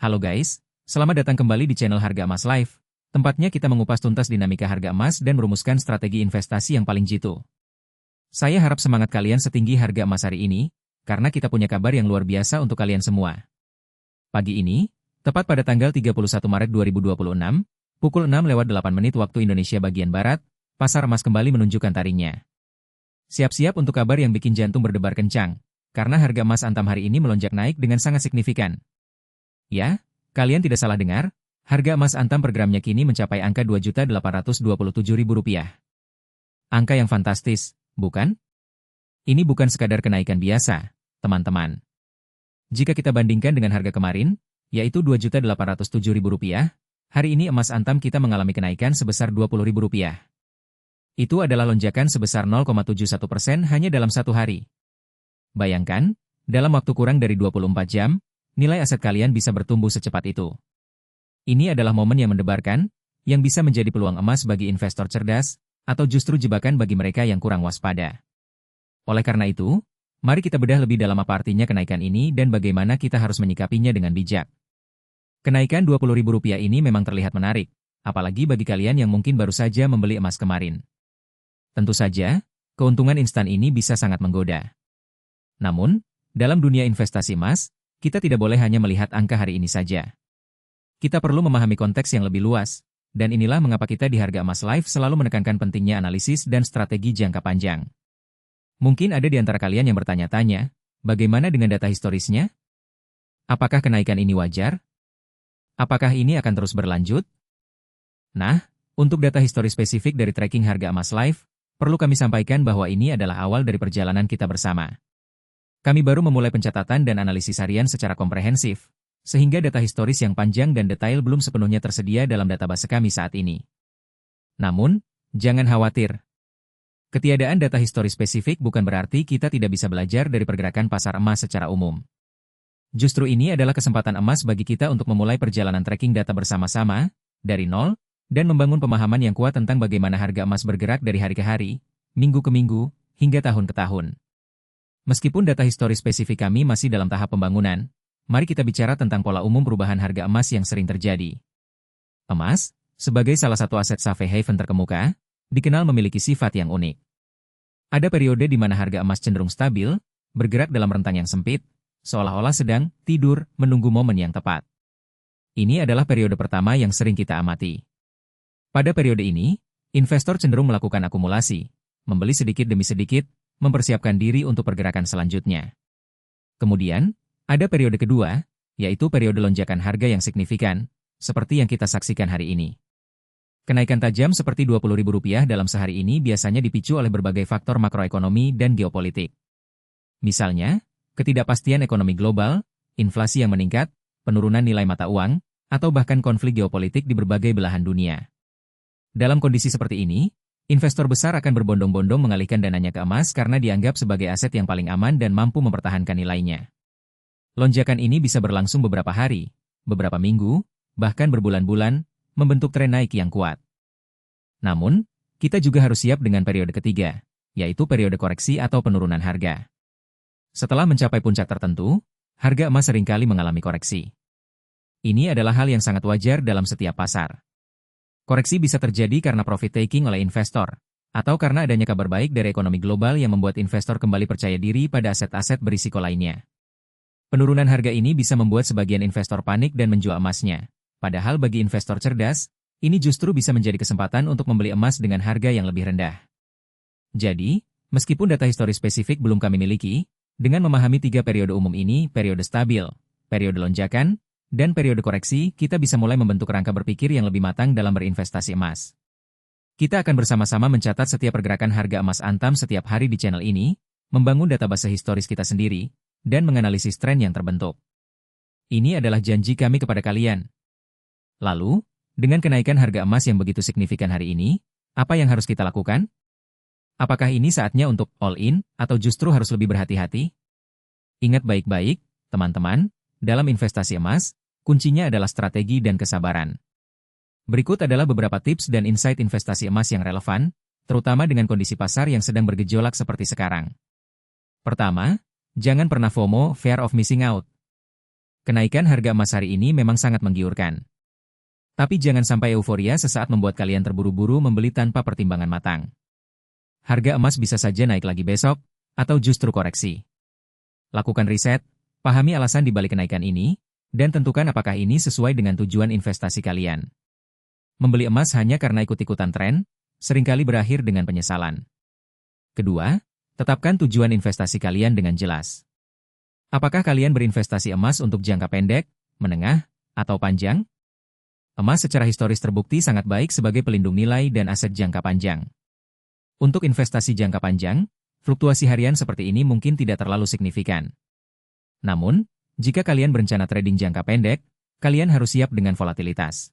Halo guys, selamat datang kembali di channel Harga Emas Live. Tempatnya kita mengupas tuntas dinamika harga emas dan merumuskan strategi investasi yang paling jitu. Saya harap semangat kalian setinggi harga emas hari ini, karena kita punya kabar yang luar biasa untuk kalian semua. Pagi ini, tepat pada tanggal 31 Maret 2026, pukul 6:08 waktu Indonesia bagian Barat, pasar emas kembali menunjukkan taringnya. Siap-siap untuk kabar yang bikin jantung berdebar kencang, karena harga emas Antam hari ini melonjak naik dengan sangat signifikan. Ya, kalian tidak salah dengar, harga emas Antam per gramnya kini mencapai angka Rp2.827.000. Angka yang fantastis, bukan? Ini bukan sekadar kenaikan biasa, teman-teman. Jika kita bandingkan dengan harga kemarin, yaitu Rp2.807.000, hari ini emas Antam kita mengalami kenaikan sebesar Rp20.000. Itu adalah lonjakan sebesar 0,71% hanya dalam satu hari. Bayangkan, dalam waktu kurang dari 24 jam, nilai aset kalian bisa bertumbuh secepat itu. Ini adalah momen yang mendebarkan, yang bisa menjadi peluang emas bagi investor cerdas, atau justru jebakan bagi mereka yang kurang waspada. Oleh karena itu, mari kita bedah lebih dalam apa artinya kenaikan ini dan bagaimana kita harus menyikapinya dengan bijak. Kenaikan Rp20.000 ini memang terlihat menarik, apalagi bagi kalian yang mungkin baru saja membeli emas kemarin. Tentu saja, keuntungan instan ini bisa sangat menggoda. Namun, dalam dunia investasi emas, kita tidak boleh hanya melihat angka hari ini saja. Kita perlu memahami konteks yang lebih luas, dan inilah mengapa kita di Harga Emas Live selalu menekankan pentingnya analisis dan strategi jangka panjang. Mungkin ada di antara kalian yang bertanya-tanya, bagaimana dengan data historisnya? Apakah kenaikan ini wajar? Apakah ini akan terus berlanjut? Nah, untuk data historis spesifik dari tracking Harga Emas Live, perlu kami sampaikan bahwa ini adalah awal dari perjalanan kita bersama. Kami baru memulai pencatatan dan analisis harian secara komprehensif, sehingga data historis yang panjang dan detail belum sepenuhnya tersedia dalam database kami saat ini. Namun, jangan khawatir. Ketiadaan data historis spesifik bukan berarti kita tidak bisa belajar dari pergerakan pasar emas secara umum. Justru ini adalah kesempatan emas bagi kita untuk memulai perjalanan tracking data bersama-sama, dari nol, dan membangun pemahaman yang kuat tentang bagaimana harga emas bergerak dari hari ke hari, minggu ke minggu, hingga tahun ke tahun. Meskipun data historis spesifik kami masih dalam tahap pembangunan, mari kita bicara tentang pola umum perubahan harga emas yang sering terjadi. Emas, sebagai salah satu aset safe haven terkemuka, dikenal memiliki sifat yang unik. Ada periode di mana harga emas cenderung stabil, bergerak dalam rentang yang sempit, seolah-olah sedang tidur menunggu momen yang tepat. Ini adalah periode pertama yang sering kita amati. Pada periode ini, investor cenderung melakukan akumulasi, membeli sedikit demi sedikit, mempersiapkan diri untuk pergerakan selanjutnya. Kemudian, ada periode kedua, yaitu periode lonjakan harga yang signifikan, seperti yang kita saksikan hari ini. Kenaikan tajam seperti Rp20.000 dalam sehari ini biasanya dipicu oleh berbagai faktor makroekonomi dan geopolitik. Misalnya, ketidakpastian ekonomi global, inflasi yang meningkat, penurunan nilai mata uang, atau bahkan konflik geopolitik di berbagai belahan dunia. Dalam kondisi seperti ini, investor besar akan berbondong-bondong mengalihkan dananya ke emas karena dianggap sebagai aset yang paling aman dan mampu mempertahankan nilainya. Lonjakan ini bisa berlangsung beberapa hari, beberapa minggu, bahkan berbulan-bulan, membentuk tren naik yang kuat. Namun, kita juga harus siap dengan periode ketiga, yaitu periode koreksi atau penurunan harga. Setelah mencapai puncak tertentu, harga emas seringkali mengalami koreksi. Ini adalah hal yang sangat wajar dalam setiap pasar. Koreksi bisa terjadi karena profit taking oleh investor, atau karena adanya kabar baik dari ekonomi global yang membuat investor kembali percaya diri pada aset-aset berisiko lainnya. Penurunan harga ini bisa membuat sebagian investor panik dan menjual emasnya. Padahal bagi investor cerdas, ini justru bisa menjadi kesempatan untuk membeli emas dengan harga yang lebih rendah. Jadi, meskipun data historis spesifik belum kami miliki, dengan memahami 3 periode umum ini, periode stabil, periode lonjakan, dan periode koreksi, kita bisa mulai membentuk kerangka berpikir yang lebih matang dalam berinvestasi emas. Kita akan bersama-sama mencatat setiap pergerakan harga emas Antam setiap hari di channel ini, membangun database historis kita sendiri, dan menganalisis tren yang terbentuk. Ini adalah janji kami kepada kalian. Lalu, dengan kenaikan harga emas yang begitu signifikan hari ini, apa yang harus kita lakukan? Apakah ini saatnya untuk all-in, atau justru harus lebih berhati-hati? Ingat baik-baik, teman-teman, dalam investasi emas, kuncinya adalah strategi dan kesabaran. Berikut adalah beberapa tips dan insight investasi emas yang relevan, terutama dengan kondisi pasar yang sedang bergejolak seperti sekarang. Pertama, jangan pernah FOMO, fear of missing out. Kenaikan harga emas hari ini memang sangat menggiurkan. Tapi jangan sampai euforia sesaat membuat kalian terburu-buru membeli tanpa pertimbangan matang. Harga emas bisa saja naik lagi besok, atau justru koreksi. Lakukan riset, pahami alasan di balik kenaikan ini, dan tentukan apakah ini sesuai dengan tujuan investasi kalian. Membeli emas hanya karena ikut-ikutan tren, seringkali berakhir dengan penyesalan. Kedua, tetapkan tujuan investasi kalian dengan jelas. Apakah kalian berinvestasi emas untuk jangka pendek, menengah, atau panjang? Emas secara historis terbukti sangat baik sebagai pelindung nilai dan aset jangka panjang. Untuk investasi jangka panjang, fluktuasi harian seperti ini mungkin tidak terlalu signifikan. Namun, jika kalian berencana trading jangka pendek, kalian harus siap dengan volatilitas.